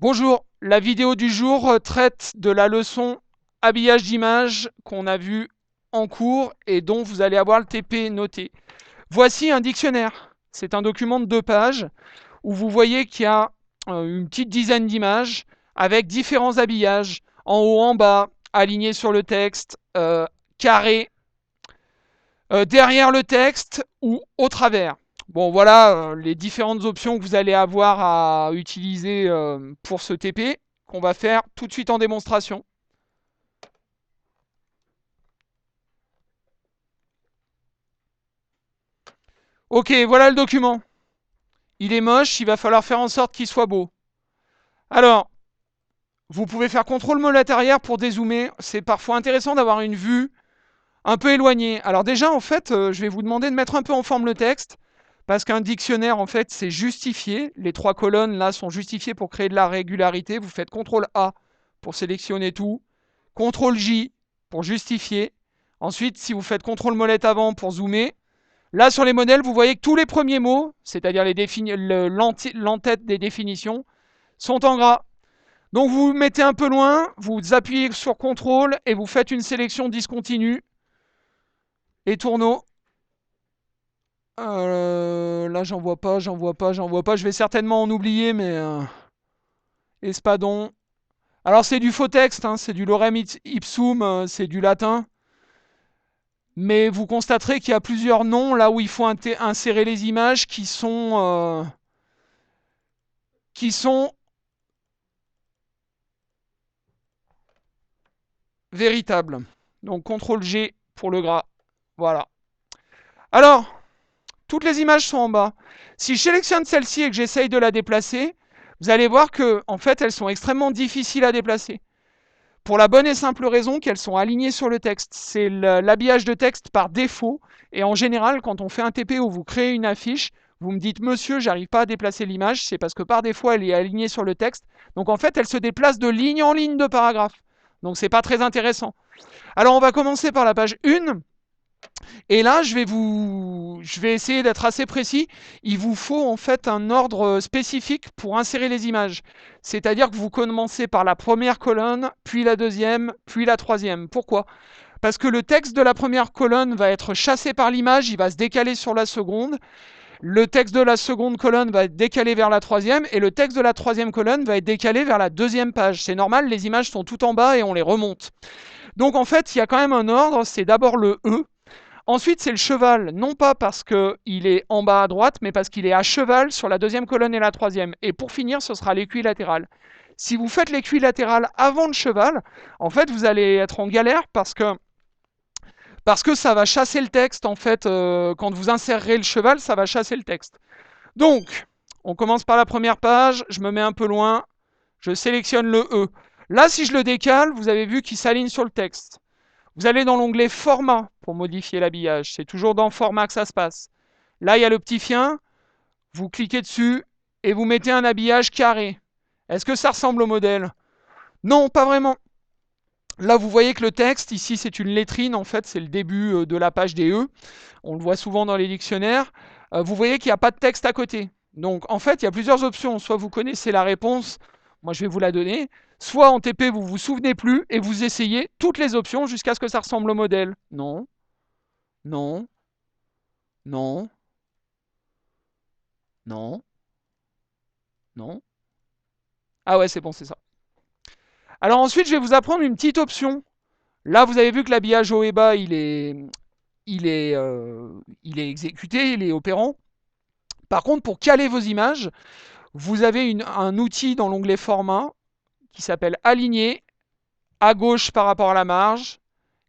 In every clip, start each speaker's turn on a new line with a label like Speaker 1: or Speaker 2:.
Speaker 1: Bonjour, la vidéo du jour traite de la leçon habillage d'images qu'on a vu en cours et dont vous allez avoir le TP noté. Voici un dictionnaire. C'est un document de 2 pages où vous voyez qu'il y a une petite dizaine d'images avec différents habillages, en haut, en bas, alignés sur le texte, carré, derrière le texte ou au travers. Bon, voilà les différentes options que vous allez avoir à utiliser pour ce TP qu'on va faire tout de suite en démonstration. Ok, voilà le document. Il est moche, il va falloir faire en sorte qu'il soit beau. Alors, vous pouvez faire CTRL-molette arrière pour dézoomer. C'est parfois intéressant d'avoir une vue un peu éloignée. Alors déjà, en fait, je vais vous demander de mettre un peu en forme le texte. Parce qu'un dictionnaire, en fait, c'est justifié. Les 3 colonnes, là, sont justifiées pour créer de la régularité. Vous faites CTRL-A pour sélectionner tout. CTRL-J pour justifier. Ensuite, si vous faites CTRL-molette avant pour zoomer, là, sur les modèles, vous voyez que tous les premiers mots, c'est-à-dire l'entête des définitions, sont en gras. Donc, vous vous mettez un peu loin, vous appuyez sur CTRL et vous faites une sélection discontinue. Et tourneau. Là, j'en vois pas. Je vais certainement en oublier, mais espadon. Alors, c'est du faux texte, hein, c'est du lorem ipsum, c'est du latin. Mais vous constaterez qu'il y a plusieurs noms là où il faut insérer les images qui sont véritables. Donc, CTRL G pour le gras. Voilà. Alors, toutes les images sont en bas. Si je sélectionne celle-ci et que j'essaye de la déplacer, vous allez voir que, en fait, elles sont extrêmement difficiles à déplacer. Pour la bonne et simple raison qu'elles sont alignées sur le texte. C'est l'habillage de texte par défaut. Et en général, quand on fait un TP où vous créez une affiche, vous me dites, monsieur, j'arrive pas à déplacer l'image, c'est parce que par défaut, elle est alignée sur le texte. Donc en fait, elle se déplace de ligne en ligne de paragraphe. Donc c'est pas très intéressant. Alors on va commencer par la page 1. Et là, je vais essayer d'être assez précis. Il vous faut en fait un ordre spécifique pour insérer les images. C'est-à-dire que vous commencez par la première colonne, puis la deuxième, puis la troisième. Pourquoi? Parce que le texte de la première colonne va être chassé par l'image, il va se décaler sur la seconde. Le texte de la seconde colonne va être décalé vers la troisième, et le texte de la troisième colonne va être décalé vers la deuxième page. C'est normal, les images sont tout en bas et on les remonte. Donc en fait, il y a quand même un ordre, c'est d'abord le E. Ensuite, c'est le cheval, non pas parce qu'il est en bas à droite, mais parce qu'il est à cheval sur la deuxième colonne et la troisième. Et pour finir, ce sera l'équilatéral. Si vous faites l'équilatéral avant le cheval, en fait, vous allez être en galère parce que ça va chasser le texte, en fait, quand vous insérerez le cheval, ça va chasser le texte. Donc, on commence par la première page, je me mets un peu loin, je sélectionne le E. Là, si je le décale, vous avez vu qu'il s'aligne sur le texte. Vous allez dans l'onglet Format pour modifier l'habillage. C'est toujours dans Format que ça se passe. Là, il y a le petit chien. Vous cliquez dessus et vous mettez un habillage carré. Est-ce que ça ressemble au modèle? Non, pas vraiment. Là, vous voyez que le texte, ici, c'est une lettrine. En fait, c'est le début de la page des E. On le voit souvent dans les dictionnaires. Vous voyez qu'il n'y a pas de texte à côté. Donc, en fait, il y a plusieurs options. Soit vous connaissez la réponse, moi je vais vous la donner. Soit en TP, vous vous souvenez plus et vous essayez toutes les options jusqu'à ce que ça ressemble au modèle. Non, non, non, non, non. Ah ouais, c'est bon, c'est ça. Alors ensuite, je vais vous apprendre une petite option. Là, vous avez vu que l'habillage haut et bas, il est exécuté, il est opérant. Par contre, pour caler vos images, vous avez un outil dans l'onglet Format qui s'appelle Aligner, à gauche par rapport à la marge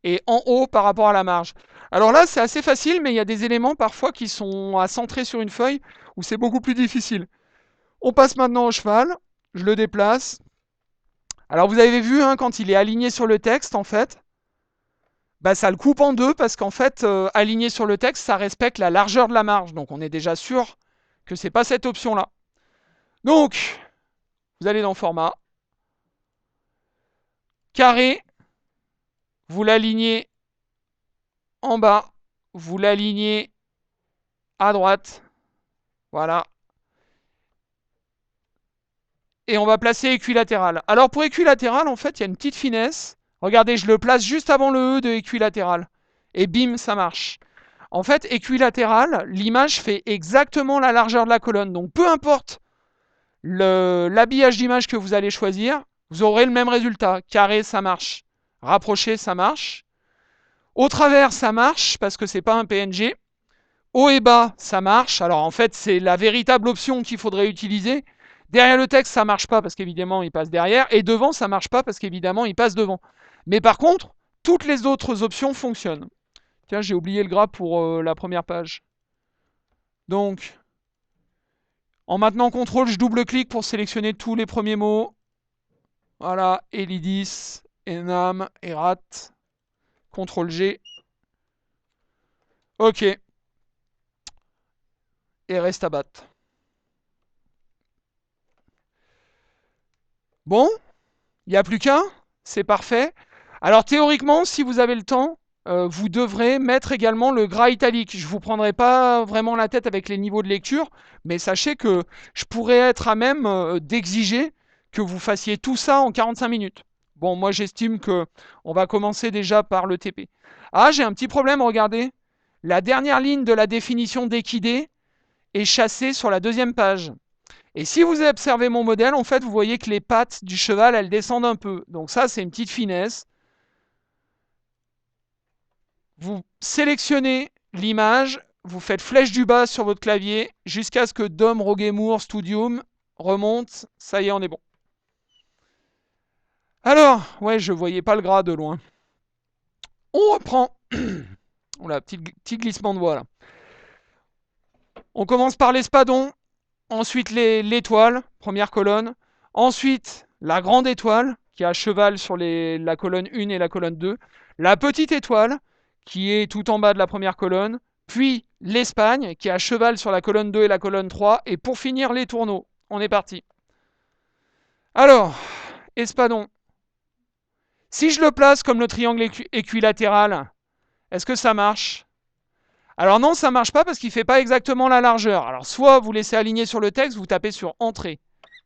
Speaker 1: et en haut par rapport à la marge. Alors là, c'est assez facile, mais il y a des éléments parfois qui sont à centrer sur une feuille où c'est beaucoup plus difficile. On passe maintenant au cheval, je le déplace. Alors vous avez vu, hein, quand il est aligné sur le texte, en fait, bah, ça le coupe en deux parce qu'en fait, aligné sur le texte, ça respecte la largeur de la marge. Donc on est déjà sûr que c'est pas cette option-là. Donc, vous allez dans Format, carré, vous l'alignez en bas, vous l'alignez à droite, voilà. et on va placer équilatéral. Alors pour équilatéral, en fait, il y a une petite finesse. Regardez, je le place juste avant le E de équilatéral. Et bim, ça marche. En fait, équilatéral, l'image fait exactement la largeur de la colonne. Donc peu importe l'habillage d'image que vous allez choisir, vous aurez le même résultat. Carré, ça marche. Rapproché, ça marche. Au travers, ça marche parce que c'est pas un PNG. Haut et bas, ça marche. Alors en fait, c'est la véritable option qu'il faudrait utiliser. Derrière le texte, ça marche pas parce qu'évidemment, il passe derrière. Et devant, ça marche pas parce qu'évidemment, il passe devant. Mais par contre, toutes les autres options fonctionnent. Tiens, j'ai oublié le gras pour la première page. Donc, en maintenant CTRL, je double-clique pour sélectionner tous les premiers mots. Voilà, Elidis, Enam, Erat. CTRL-G. OK. Et reste à battre. Bon, il n'y a plus qu'un. C'est parfait. Alors théoriquement, si vous avez le temps, vous devrez mettre également le gras italique. Je ne vous prendrai pas vraiment la tête avec les niveaux de lecture, mais sachez que je pourrais être à même d'exiger que vous fassiez tout ça en 45 minutes. Bon, moi j'estime que on va commencer déjà par le TP. Ah, j'ai un petit problème, regardez. La dernière ligne de la définition d'équidé est chassée sur la deuxième page. Et si vous observez mon modèle, en fait, vous voyez que les pattes du cheval, elles descendent un peu. Donc ça, c'est une petite finesse. Vous sélectionnez l'image, vous faites flèche du bas sur votre clavier jusqu'à ce que DOM, Rogemoor, Studium remonte. Ça y est, on est bon. Alors, ouais, je voyais pas le gras de loin. On reprend. Oula, petit glissement de voix là. On commence par l'espadon, ensuite l'étoile, première colonne. Ensuite, la grande étoile, qui est à cheval sur la colonne 1 et la colonne 2. La petite étoile, qui est tout en bas de la première colonne. Puis l'Espagne, qui est à cheval sur la colonne 2 et la colonne 3. Et pour finir, les tourneaux. On est parti. Alors, espadon. Si je le place comme le triangle équilatéral, est-ce que ça marche? Alors non, ça ne marche pas parce qu'il ne fait pas exactement la largeur. Alors soit vous laissez aligner sur le texte, vous tapez sur Entrée.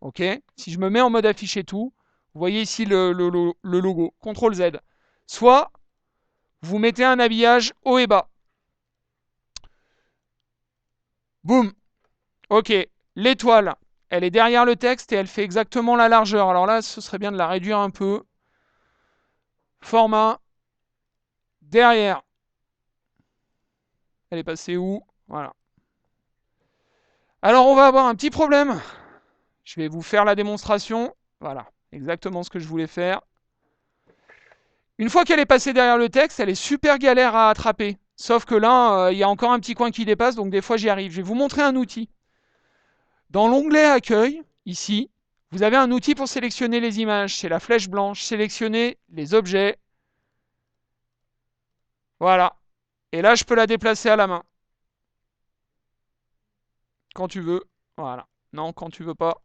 Speaker 1: Ok. Si je me mets en mode afficher tout, vous voyez ici le logo, CTRL Z. Soit vous mettez un habillage haut et bas. Boum. Ok. L'étoile, elle est derrière le texte et elle fait exactement la largeur. Alors là, ce serait bien de la réduire un peu. Format. Derrière. Elle est passée où? Voilà. Alors on va avoir un petit problème. Je vais vous faire la démonstration. Voilà. Exactement ce que je voulais faire. Une fois qu'elle est passée derrière le texte, elle est super galère à attraper. Sauf que là, il y a encore un petit coin qui dépasse, donc des fois j'y arrive. Je vais vous montrer un outil. Dans l'onglet Accueil, ici, vous avez un outil pour sélectionner les images. C'est la flèche blanche. Sélectionner les objets. Voilà. Et là, je peux la déplacer à la main. Quand tu veux. Voilà. Non, quand tu veux pas.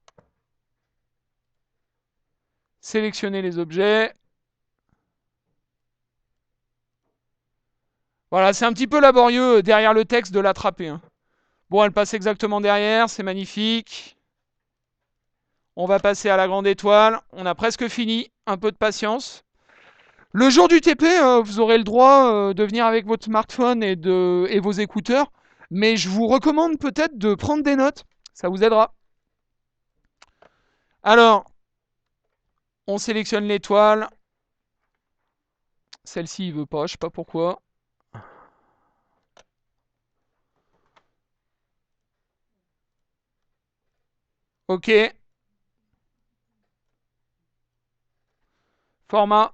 Speaker 1: Sélectionner les objets. Voilà, c'est un petit peu laborieux derrière le texte de l'attraper. Hein. Bon, elle passe exactement derrière, c'est magnifique. On va passer à la grande étoile. On a presque fini. Un peu de patience. Le jour du TP, vous aurez le droit de venir avec votre smartphone et vos écouteurs. Mais je vous recommande peut-être de prendre des notes. Ça vous aidera. Alors, on sélectionne l'étoile. Celle-ci, il veut pas, je sais pas pourquoi. Ok. Format.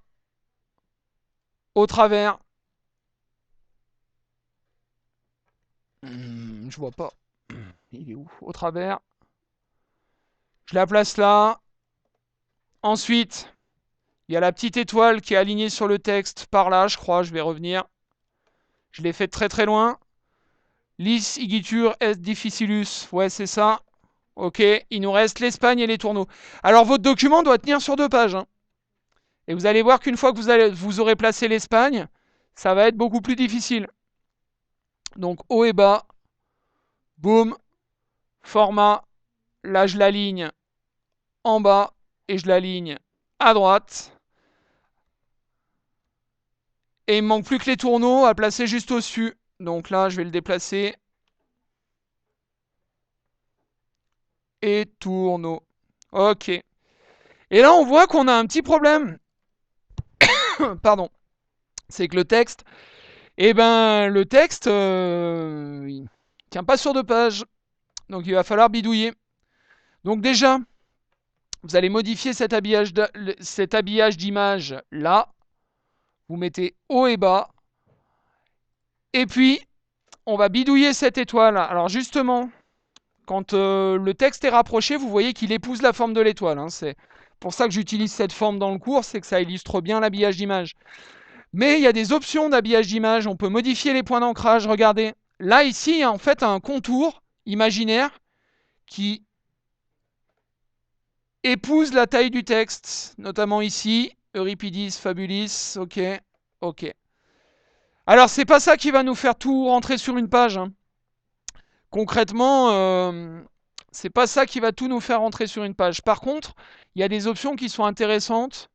Speaker 1: Au travers. Je vois pas. Il est où? Au travers. Je la place là. Ensuite, il y a la petite étoile qui est alignée sur le texte par là, je crois. Je vais revenir. Je l'ai fait très très loin. Lis igitur est difficilus. Ouais, c'est ça. Ok, il nous reste l'Espagne et les tourneaux. Alors, votre document doit tenir sur 2 pages. Hein. Et vous allez voir qu'une fois que vous aurez placé l'Espagne, ça va être beaucoup plus difficile. Donc, haut et bas. Boum. Format. Là, je l'aligne en bas et je l'aligne à droite. Et il me manque plus que les tourneaux à placer juste au-dessus. Donc là, je vais le déplacer. Et tourneaux. Ok. Et là, on voit qu'on a un petit problème. Pardon. C'est que le texte, le texte, il tient pas sur 2 pages. Donc il va falloir bidouiller. Donc déjà, vous allez modifier cet habillage d'image là. Vous mettez haut et bas. Et puis, on va bidouiller cette étoile. Alors justement, quand le texte est rapproché, vous voyez qu'il épouse la forme de l'étoile. Hein. C'est pour ça que j'utilise cette forme dans le cours, c'est que ça illustre bien l'habillage d'image. Mais il y a des options d'habillage d'image. On peut modifier les points d'ancrage. Regardez. Là, ici, il y a en fait un contour imaginaire qui épouse la taille du texte, notamment ici. Euripides, Fabulis, ok, ok. Alors, c'est pas ça qui va nous faire tout rentrer sur une page. Hein. Concrètement, c'est pas ça qui va tout nous faire rentrer sur une page. Par contre, il y a des options qui sont intéressantes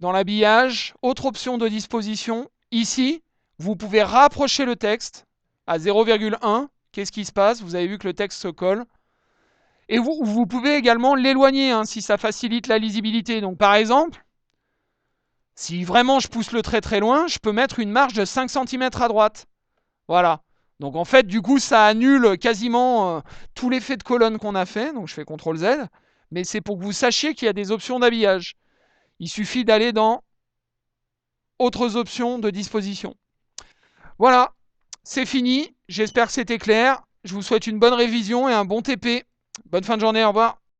Speaker 1: dans l'habillage. Autre option de disposition. Ici, vous pouvez rapprocher le texte à 0,1. Qu'est-ce qui se passe? Vous avez vu que le texte se colle. Et vous pouvez également l'éloigner hein, si ça facilite la lisibilité. Donc par exemple, si vraiment je pousse le trait très loin, je peux mettre une marge de 5 cm à droite. Voilà. Donc en fait, du coup, ça annule quasiment tout l'effet de colonne qu'on a fait. Donc je fais CTRL Z. Mais c'est pour que vous sachiez qu'il y a des options d'habillage. Il suffit d'aller dans autres options de disposition. Voilà, c'est fini. J'espère que c'était clair. Je vous souhaite une bonne révision et un bon TP. Bonne fin de journée, au revoir.